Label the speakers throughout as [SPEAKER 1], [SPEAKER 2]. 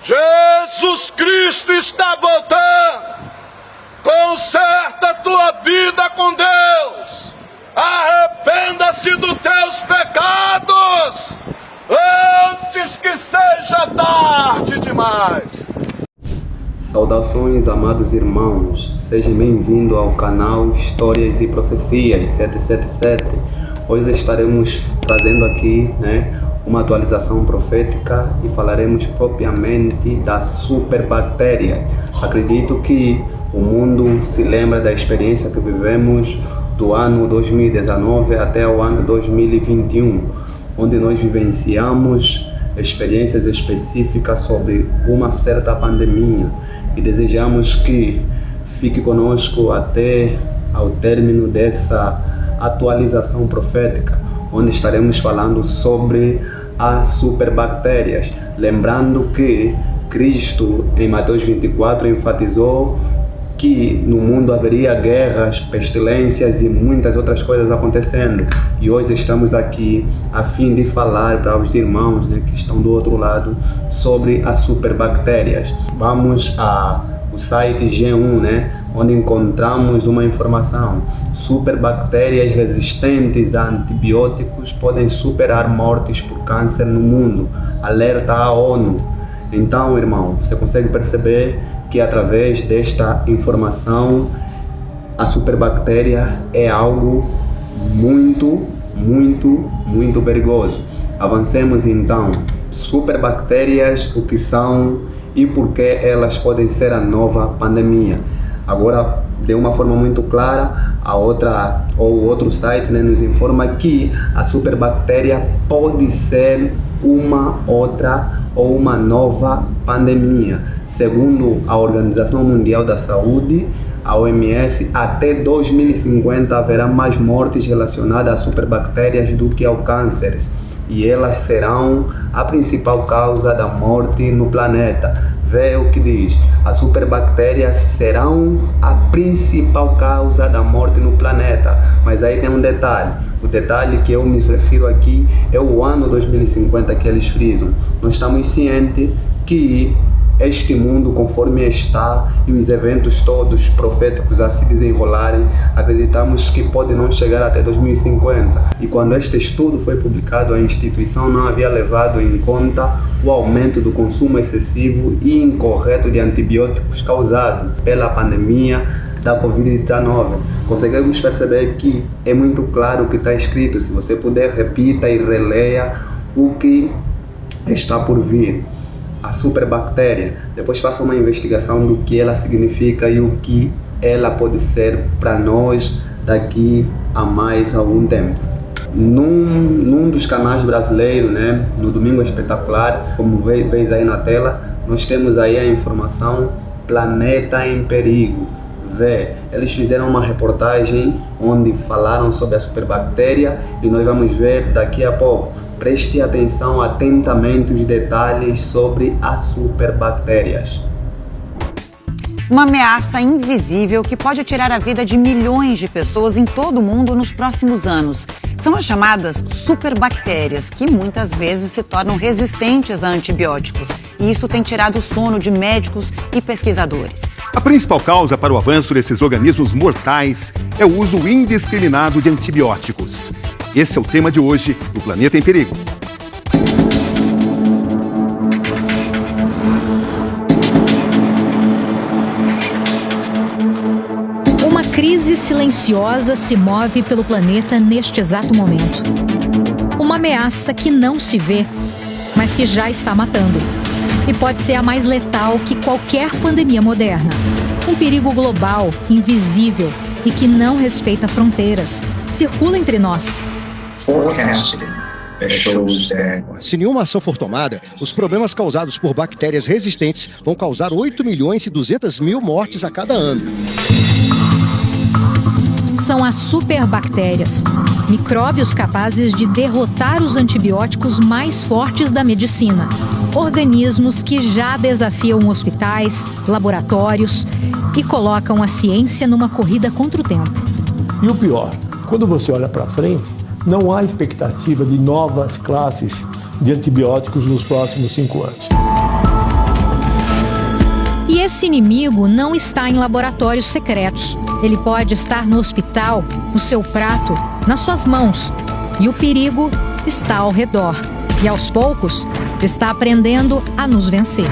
[SPEAKER 1] Jesus Cristo está voltando. Conserta a tua vida com Deus. Arrependa-se dos teus pecados antes que seja tarde demais.
[SPEAKER 2] Saudações, amados irmãos. Sejam bem-vindos ao canal Histórias e Profecias 777. Hoje estaremos trazendo aqui, uma atualização profética e falaremos propriamente da superbactéria. Acredito que o mundo se lembra da experiência que vivemos do ano 2019 até o ano 2021, onde nós vivenciamos experiências específicas sobre uma certa pandemia e desejamos que fique conosco até ao término dessa atualização profética, onde estaremos falando sobre as superbactérias. Lembrando que Cristo, em Mateus 24, enfatizou que no mundo haveria guerras, pestilências e muitas outras coisas acontecendo. E hoje estamos aqui a fim de falar para os irmãos que estão do outro lado sobre as superbactérias. Vamos ao site G1, onde encontramos uma informação. Superbactérias resistentes a antibióticos podem superar mortes por câncer no mundo. Alerta a ONU. Então, irmão, você consegue perceber que através desta informação a superbactéria é algo muito perigoso. Avancemos então. Superbactérias, o que são e por que elas podem ser a nova pandemia. Agora, de uma forma muito clara, o outro site nos informa que a superbactéria pode ser uma outra ou uma nova pandemia. Segundo a Organização Mundial da Saúde, a OMS, até 2050 haverá mais mortes relacionadas a superbactérias do que ao câncer, e elas serão a principal causa da morte no planeta. Vê o que diz: as superbactérias serão a principal causa da morte no planeta. Mas aí tem um detalhe. O detalhe que eu me refiro aqui é o ano 2050 que eles frisam. Nós estamos cientes que este mundo, conforme está, e os eventos todos proféticos a se desenrolarem, acreditamos que pode não chegar até 2050. E quando este estudo foi publicado, a instituição não havia levado em conta o aumento do consumo excessivo e incorreto de antibióticos causado pela pandemia da Covid-19. Conseguimos perceber que é muito claro o que está escrito. Se você puder, repita e releia o que está por vir. A superbactéria, depois faça uma investigação do que ela significa e o que ela pode ser para nós daqui a mais algum tempo. Num dos canais brasileiros, no Domingo Espetacular, como vês aí na tela, nós temos aí a informação Planeta em Perigo. Eles fizeram uma reportagem onde falaram sobre a superbactéria e nós vamos ver daqui a pouco. Preste atenção atentamente os detalhes sobre as superbactérias.
[SPEAKER 3] Uma ameaça invisível que pode tirar a vida de milhões de pessoas em todo o mundo nos próximos anos. São as chamadas superbactérias, que muitas vezes se tornam resistentes a antibióticos. E isso tem tirado o sono de médicos e pesquisadores.
[SPEAKER 4] A principal causa para o avanço desses organismos mortais é o uso indiscriminado de antibióticos. Esse é o tema de hoje do Planeta em Perigo.
[SPEAKER 5] Uma crise silenciosa se move pelo planeta neste exato momento. Uma ameaça que não se vê, mas que já está matando. E pode ser a mais letal que qualquer pandemia moderna. Um perigo global, invisível e que não respeita fronteiras. Circula entre nós.
[SPEAKER 6] Se nenhuma ação for tomada, os problemas causados por bactérias resistentes vão causar 8.200.000 mortes a cada ano.
[SPEAKER 5] São as superbactérias, micróbios capazes de derrotar os antibióticos mais fortes da medicina. Organismos que já desafiam hospitais, laboratórios e colocam a ciência numa corrida contra o tempo.
[SPEAKER 7] E o pior, quando você olha para frente, não há expectativa de novas classes de antibióticos nos próximos 5 anos.
[SPEAKER 5] esse inimigo não está em laboratórios secretos. Ele pode estar no hospital, no seu prato, nas suas mãos. E o perigo está ao redor. E aos poucos, está aprendendo a nos vencer.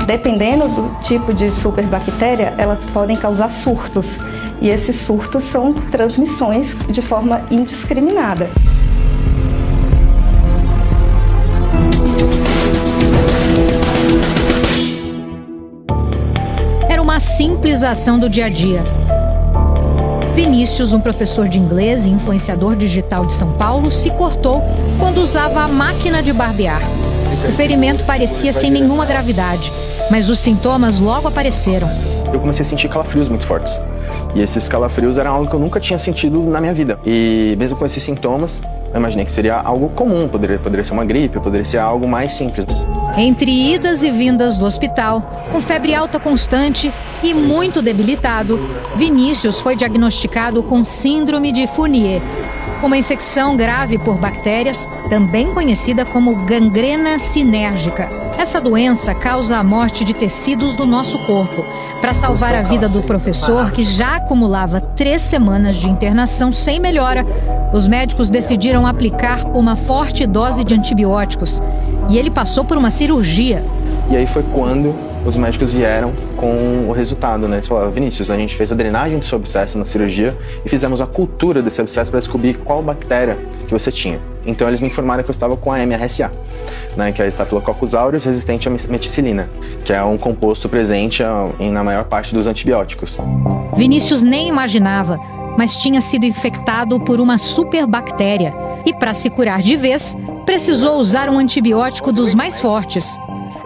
[SPEAKER 8] Dependendo do tipo de superbactéria, elas podem causar surtos. E esses surtos são transmissões de forma indiscriminada.
[SPEAKER 5] Era uma simples ação do dia a dia. Vinícius, um professor de inglês e influenciador digital de São Paulo, se cortou quando usava a máquina de barbear. O ferimento parecia sem nenhuma gravidade, mas os sintomas logo apareceram.
[SPEAKER 9] Eu comecei a sentir calafrios muito fortes. E esses calafrios eram algo que eu nunca tinha sentido na minha vida. E mesmo com esses sintomas, eu imaginei que seria algo comum, poderia ser uma gripe, poderia ser algo mais simples.
[SPEAKER 5] Entre idas e vindas do hospital, com febre alta constante e muito debilitado, Vinícius foi diagnosticado com síndrome de Fournier, uma infecção grave por bactérias, também conhecida como gangrena sinérgica. Essa doença causa a morte de tecidos do nosso corpo. Para salvar a vida do professor, que já acumulava 3 semanas de internação sem melhora, os médicos decidiram aplicar uma forte dose de antibióticos. E ele passou por uma cirurgia.
[SPEAKER 9] E aí foi quando os médicos vieram com o resultado, né? Eles falaram: Vinícius, a gente fez a drenagem do seu abscesso na cirurgia e fizemos a cultura desse abscesso para descobrir qual bactéria que você tinha. Então eles me informaram que eu estava com a MRSA, né? Que é a Staphylococcus aureus resistente à meticilina, que é um composto presente na maior parte dos antibióticos.
[SPEAKER 5] Vinícius nem imaginava, mas tinha sido infectado por uma superbactéria. E para se curar de vez, precisou usar um antibiótico dos mais fortes,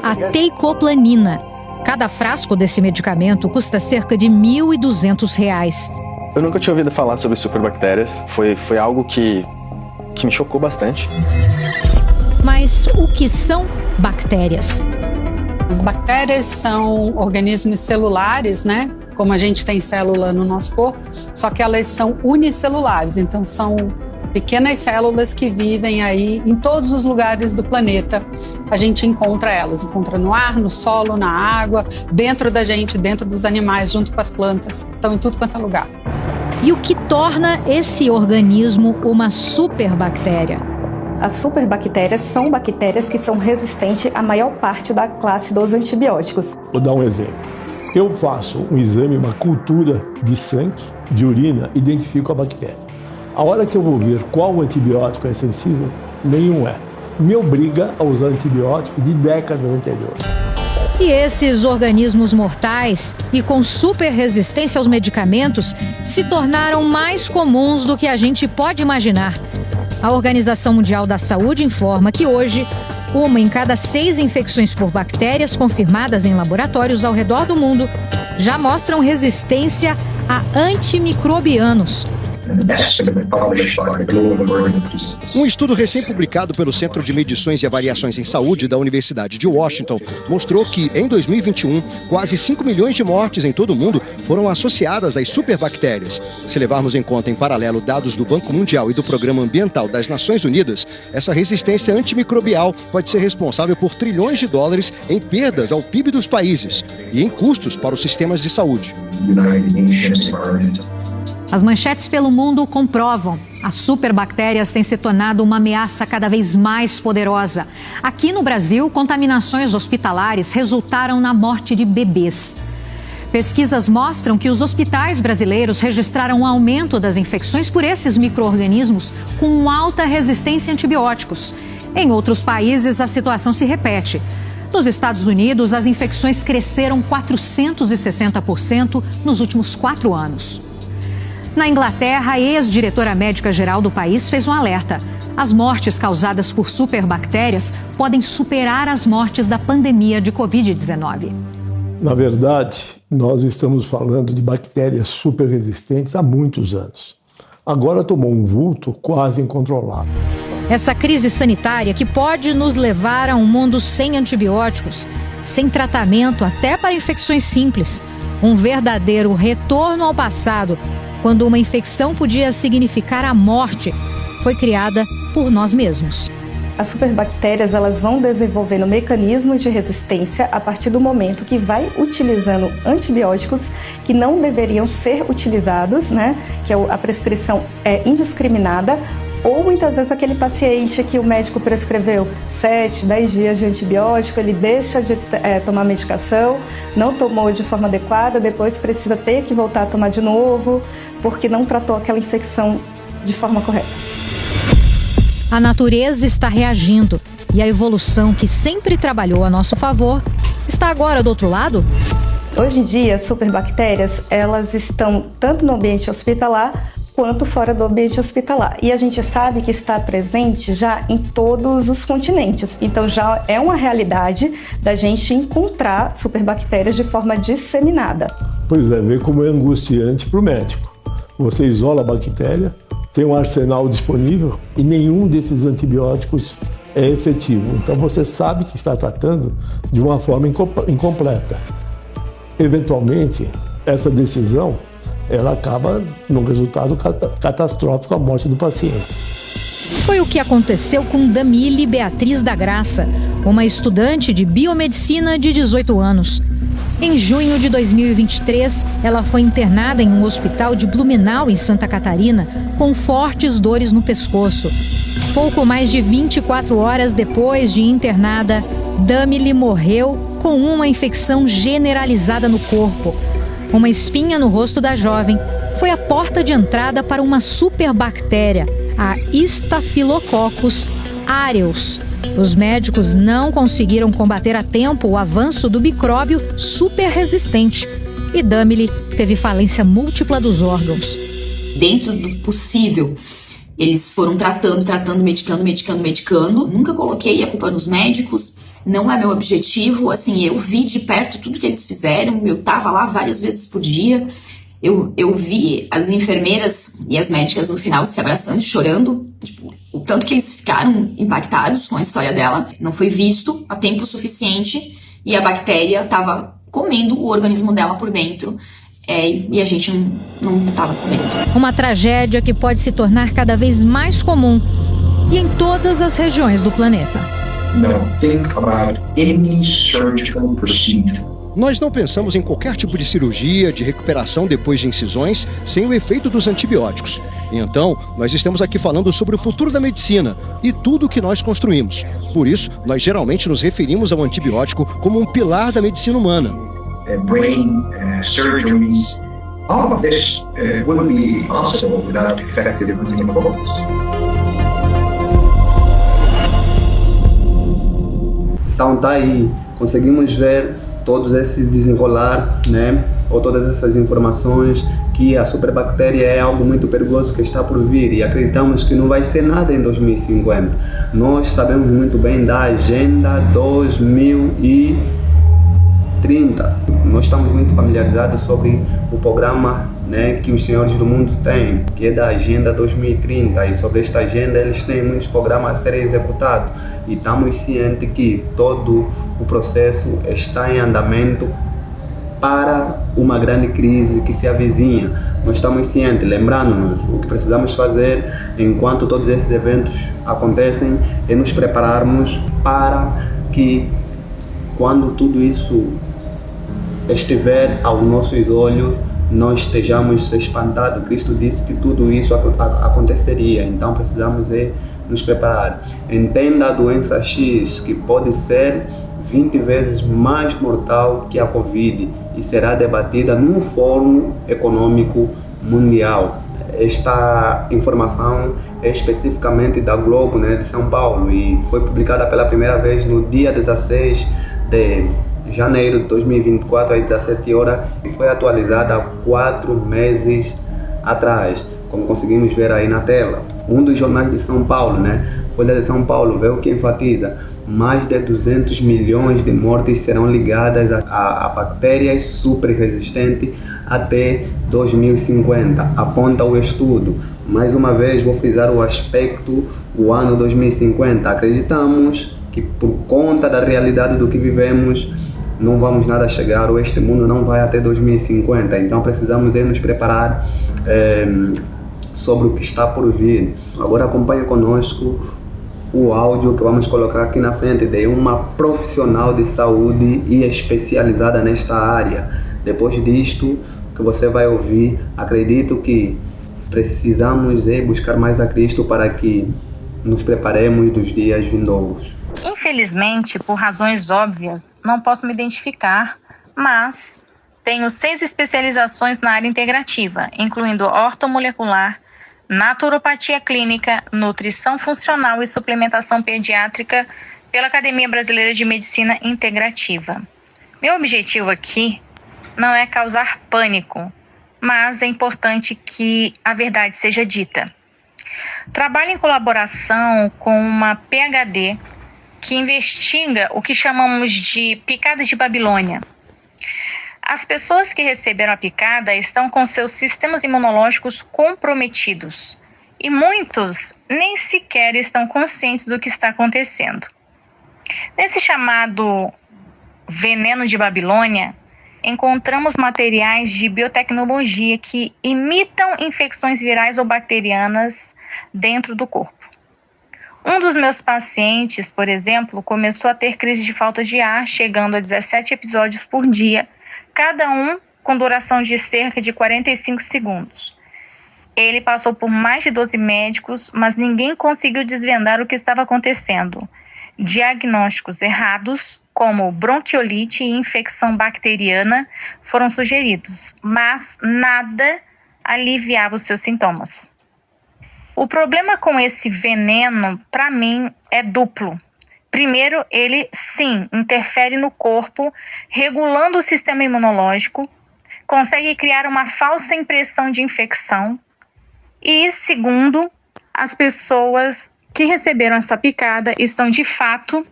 [SPEAKER 5] a teicoplanina. Cada frasco desse medicamento custa cerca de R$ 1.200.
[SPEAKER 9] Eu nunca tinha ouvido falar sobre superbactérias. Foi algo que me chocou bastante.
[SPEAKER 5] Mas o que são bactérias?
[SPEAKER 10] As bactérias são organismos celulares, né? Como a gente tem célula no nosso corpo, só que elas são unicelulares, então são pequenas células que vivem aí em todos os lugares do planeta. A gente encontra elas, encontra no ar, no solo, na água, dentro da gente, dentro dos animais, junto com as plantas, estão em tudo quanto é lugar.
[SPEAKER 5] E o que torna esse organismo uma superbactéria?
[SPEAKER 8] As superbactérias são bactérias que são resistentes à maior parte da classe dos antibióticos.
[SPEAKER 7] Vou dar um exemplo. Eu faço um exame, uma cultura de sangue, de urina, identifico a bactéria. A hora que eu vou ver qual antibiótico é sensível, nenhum é. Me obriga a usar antibiótico de décadas anteriores.
[SPEAKER 5] E esses organismos mortais e com super resistência aos medicamentos se tornaram mais comuns do que a gente pode imaginar. A Organização Mundial da Saúde informa que hoje, 1 em cada 6 infecções por bactérias confirmadas em laboratórios ao redor do mundo já mostram resistência a antimicrobianos.
[SPEAKER 6] Um estudo recém-publicado pelo Centro de Medições e Avaliações em Saúde da Universidade de Washington mostrou que, em 2021, quase 5 milhões de mortes em todo o mundo foram associadas às superbactérias. Se levarmos em conta, em paralelo, dados do Banco Mundial e do Programa Ambiental das Nações Unidas, essa resistência antimicrobial pode ser responsável por trilhões de dólares em perdas ao PIB dos países e em custos para os sistemas de saúde.
[SPEAKER 3] As manchetes pelo mundo comprovam. As superbactérias têm se tornado uma ameaça cada vez mais poderosa. Aqui no Brasil, contaminações hospitalares resultaram na morte de bebês. Pesquisas mostram que os hospitais brasileiros registraram um aumento das infecções por esses micro-organismos com alta resistência a antibióticos. Em outros países, a situação se repete. Nos Estados Unidos, as infecções cresceram 460% nos últimos 4 anos. Na Inglaterra, a ex-diretora médica-geral do país fez um alerta. As mortes causadas por superbactérias podem superar as mortes da pandemia de Covid-19.
[SPEAKER 7] Na verdade, nós estamos falando de bactérias super resistentes há muitos anos. Agora tomou um vulto quase incontrolável.
[SPEAKER 5] Essa crise sanitária que pode nos levar a um mundo sem antibióticos, sem tratamento até para infecções simples. Um verdadeiro retorno ao passado, quando uma infecção podia significar a morte, foi criada por nós mesmos.
[SPEAKER 8] As superbactérias, elas vão desenvolvendo mecanismos de resistência a partir do momento que vai utilizando antibióticos que não deveriam ser utilizados, né? Que a prescrição é indiscriminada, ou muitas vezes aquele paciente que o médico prescreveu 7, 10 dias de antibiótico, ele deixa de tomar medicação, não tomou de forma adequada, depois precisa ter que voltar a tomar de novo, porque não tratou aquela infecção de forma correta.
[SPEAKER 5] A natureza está reagindo e a evolução que sempre trabalhou a nosso favor está agora do outro lado?
[SPEAKER 8] Hoje em dia, as superbactérias, elas estão tanto no ambiente hospitalar quanto fora do ambiente hospitalar. E a gente sabe que está presente já em todos os continentes. Então já é uma realidade da gente encontrar superbactérias de forma disseminada.
[SPEAKER 7] Pois é, vê como é angustiante para o médico. Você isola a bactéria, tem um arsenal disponível e nenhum desses antibióticos é efetivo. Então você sabe que está tratando de uma forma incompleta. Eventualmente, essa decisão ela acaba num resultado catastrófico, a morte do paciente.
[SPEAKER 5] Foi o que aconteceu com Damile Beatriz da Graça, uma estudante de biomedicina de 18 anos. Em junho de 2023, ela foi internada em um hospital de Blumenau, em Santa Catarina, com fortes dores no pescoço. Pouco mais de 24 horas depois de internada, Damile morreu com uma infecção generalizada no corpo. Uma espinha no rosto da jovem foi a porta de entrada para uma superbactéria, a Staphylococcus aureus. Os médicos não conseguiram combater a tempo o avanço do micróbio super resistente e Damile teve falência múltipla dos órgãos.
[SPEAKER 11] Dentro do possível, eles foram tratando, medicando. Nunca coloquei a culpa nos médicos. Não é meu objetivo, assim, eu vi de perto tudo que eles fizeram, eu tava lá várias vezes por dia, eu vi as enfermeiras e as médicas no final se abraçando, chorando, tipo, o tanto que eles ficaram impactados com a história dela, não foi visto a tempo suficiente e a bactéria tava comendo o organismo dela por dentro. E a gente não estava sabendo.
[SPEAKER 5] Uma tragédia que pode se tornar cada vez mais comum e em todas as regiões do planeta.
[SPEAKER 6] Nós não pensamos em qualquer tipo de cirurgia, de recuperação depois de incisões, sem o efeito dos antibióticos. Então, nós estamos aqui falando sobre o futuro da medicina e tudo o que nós construímos. Por isso, nós geralmente nos referimos ao antibiótico como um pilar da medicina humana.
[SPEAKER 12] Brain surgeries, all of this wouldn't be possible without effective antimicrobials.
[SPEAKER 2] Então tá aí, conseguimos ver todos esses desenrolar, né? Ou todas essas informações que a superbactéria é algo muito perigoso que está por vir e acreditamos que não vai ser nada em 2050. Nós sabemos muito bem da Agenda 2030. Nós estamos muito familiarizados sobre o programa, né, que os senhores do mundo têm, que é da Agenda 2030, e sobre esta agenda eles têm muitos programas a serem executados e estamos cientes que todo o processo está em andamento para uma grande crise que se avizinha. Nós estamos cientes, lembrando-nos, o que precisamos fazer enquanto todos esses eventos acontecem é nos prepararmos para que quando tudo isso estiver aos nossos olhos, não estejamos espantados. Cristo disse que tudo isso aconteceria, então precisamos nos preparar. Entenda a doença X, que pode ser 20 vezes mais mortal que a Covid e será debatida num fórum econômico mundial. Esta informação é especificamente da Globo, né, de São Paulo, e foi publicada pela primeira vez no dia 16 de janeiro de 2024, às 17 horas, e foi atualizada há 4 meses atrás, como conseguimos ver aí na tela. Um dos jornais de São Paulo, né, Folha de São Paulo, vê o que enfatiza: mais de 200 milhões de mortes serão ligadas a bactérias super resistentes até 2050, aponta o estudo. Mais uma vez vou frisar o aspecto, o ano 2050. Acreditamos que por conta da realidade do que vivemos, não vamos nada chegar, ou este mundo não vai até 2050, então precisamos nos preparar sobre o que está por vir. Agora acompanhe conosco o áudio que vamos colocar aqui na frente de uma profissional de saúde e especializada nesta área. Depois disto que você vai ouvir, acredito que precisamos buscar mais a Cristo para que nos preparemos dos dias vindouros.
[SPEAKER 13] Infelizmente, por razões óbvias, não posso me identificar, mas tenho 6 especializações na área integrativa, incluindo ortomolecular, naturopatia clínica, nutrição funcional e suplementação pediátrica pela Academia Brasileira de Medicina Integrativa. Meu objetivo aqui não é causar pânico, mas é importante que a verdade seja dita. Trabalho em colaboração com uma PhD que investiga o que chamamos de picada de Babilônia. As pessoas que receberam a picada estão com seus sistemas imunológicos comprometidos e muitos nem sequer estão conscientes do que está acontecendo. Nesse chamado veneno de Babilônia, encontramos materiais de biotecnologia que imitam infecções virais ou bacterianas dentro do corpo. Um dos meus pacientes, por exemplo, começou a ter crise de falta de ar, chegando a 17 episódios por dia, cada um com duração de cerca de 45 segundos. Ele passou por mais de 12 médicos, mas ninguém conseguiu desvendar o que estava acontecendo. Diagnósticos errados, como bronquiolite e infecção bacteriana, foram sugeridos, mas nada aliviava os seus sintomas. O problema com esse veneno, para mim, é duplo. Primeiro, ele, sim, interfere no corpo, regulando o sistema imunológico, consegue criar uma falsa impressão de infecção. E, segundo, as pessoas que receberam essa picada estão, de fato,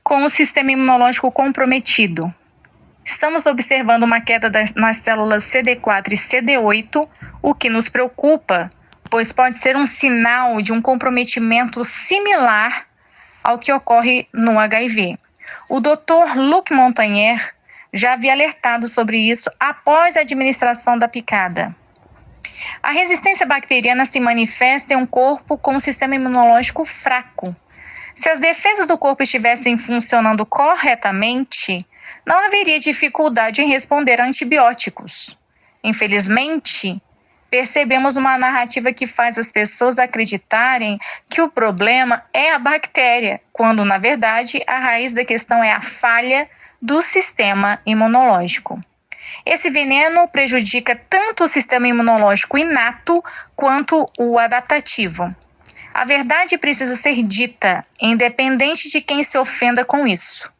[SPEAKER 13] com o sistema imunológico comprometido. Estamos observando uma queda nas células CD4 e CD8, o que nos preocupa, pois pode ser um sinal de um comprometimento similar ao que ocorre no HIV. O Dr. Luc Montagnier já havia alertado sobre isso após a administração da picada. A resistência bacteriana se manifesta em um corpo com um sistema imunológico fraco. Se as defesas do corpo estivessem funcionando corretamente, não haveria dificuldade em responder a antibióticos. Infelizmente, percebemos uma narrativa que faz as pessoas acreditarem que o problema é a bactéria, quando, na verdade, a raiz da questão é a falha do sistema imunológico. Esse veneno prejudica tanto o sistema imunológico inato quanto o adaptativo. A verdade precisa ser dita, independente de quem se ofenda com isso.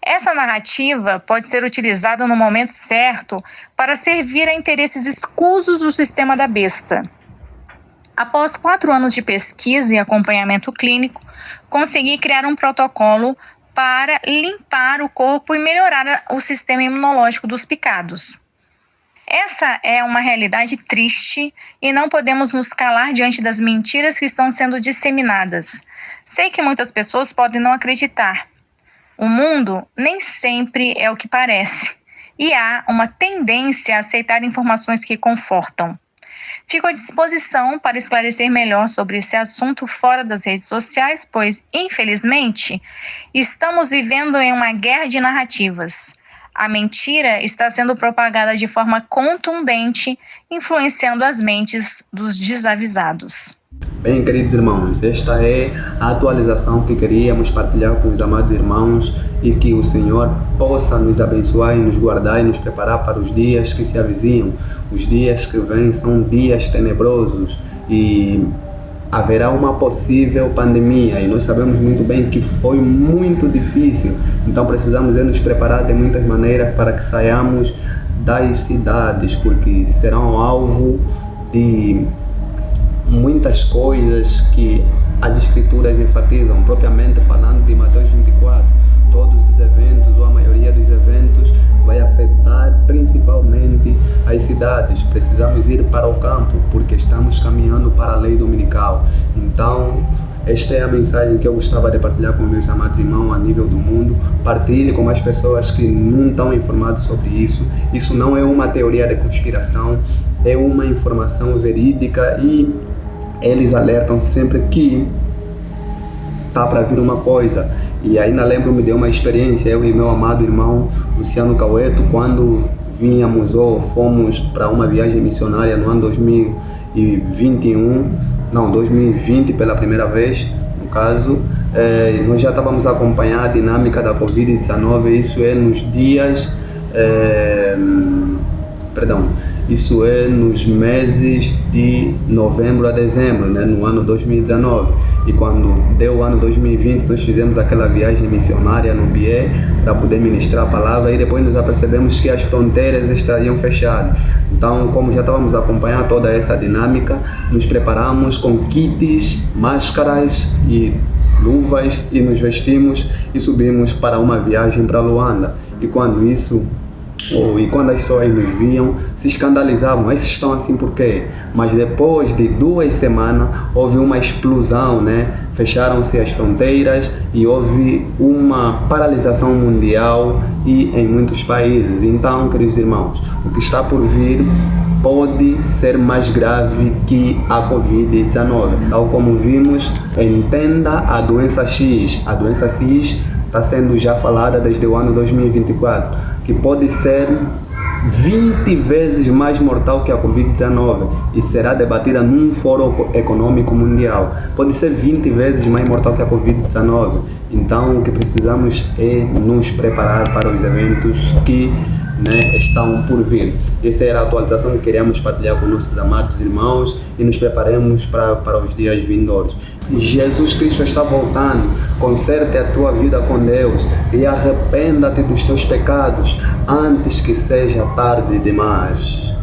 [SPEAKER 13] Essa narrativa pode ser utilizada no momento certo para servir a interesses escusos do sistema da besta. Após 4 anos de pesquisa e acompanhamento clínico, consegui criar um protocolo para limpar o corpo e melhorar o sistema imunológico dos picados. Essa é uma realidade triste e não podemos nos calar diante das mentiras que estão sendo disseminadas. Sei que muitas pessoas podem não acreditar. O mundo nem sempre é o que parece, e há uma tendência a aceitar informações que confortam. Fico à disposição para esclarecer melhor sobre esse assunto fora das redes sociais, pois, infelizmente, estamos vivendo em uma guerra de narrativas. A mentira está sendo propagada de forma contundente, influenciando as mentes dos desavisados.
[SPEAKER 2] Bem, queridos irmãos, esta é a atualização que queríamos partilhar com os amados irmãos e que o Senhor possa nos abençoar e nos guardar e nos preparar para os dias que se avizinham. Os dias que vêm são dias tenebrosos e haverá uma possível pandemia e nós sabemos muito bem que foi muito difícil, então precisamos nos preparar de muitas maneiras para que saiamos das cidades, porque serão alvo de muitas coisas que as escrituras enfatizam, propriamente falando de Mateus 24, todos os eventos ou a maioria dos eventos vai afetar principalmente as cidades. Precisamos ir para o campo porque estamos caminhando para a lei dominical. Então, esta é a mensagem que eu gostava de partilhar com meus amados irmãos a nível do mundo. Partilhe com as pessoas que não estão informadas sobre isso. Isso não é uma teoria de conspiração, é uma informação verídica e eles alertam sempre que está para vir uma coisa. E ainda lembro-me de uma experiência, eu e meu amado irmão Luciano Caueto, quando vínhamos ou fomos para uma viagem missionária no ano 2020 pela primeira vez, no caso, nós já estávamos a acompanhar a dinâmica da Covid-19, isso é nos meses de novembro a dezembro, né, no ano 2019. E quando deu o ano 2020, nós fizemos aquela viagem missionária no BIE para poder ministrar a palavra, e depois nos apercebemos que as fronteiras estariam fechadas. Então, como já estávamos a acompanhar toda essa dinâmica, nos preparamos com kits, máscaras e luvas, e nos vestimos e subimos para uma viagem para Luanda. E quando as pessoas nos viam, se escandalizavam. Esses estão assim por quê? Mas depois de 2 semanas houve uma explosão, né? Fecharam-se as fronteiras e houve uma paralisação mundial e em muitos países. Então, queridos irmãos, o que está por vir pode ser mais grave que a Covid-19. Tal como vimos, entenda a doença X. A doença X está sendo já falada desde o ano 2024, que pode ser 20 vezes mais mortal que a Covid-19 e será debatida num fórum econômico mundial. Pode ser 20 vezes mais mortal que a Covid-19. Então, o que precisamos é nos preparar para os eventos que estão por vir. Essa era a atualização que queríamos partilhar com nossos amados irmãos e nos preparemos para os dias vindouros. Jesus Cristo está voltando. Conserte a tua vida com Deus e arrependa-te dos teus pecados antes que seja tarde demais.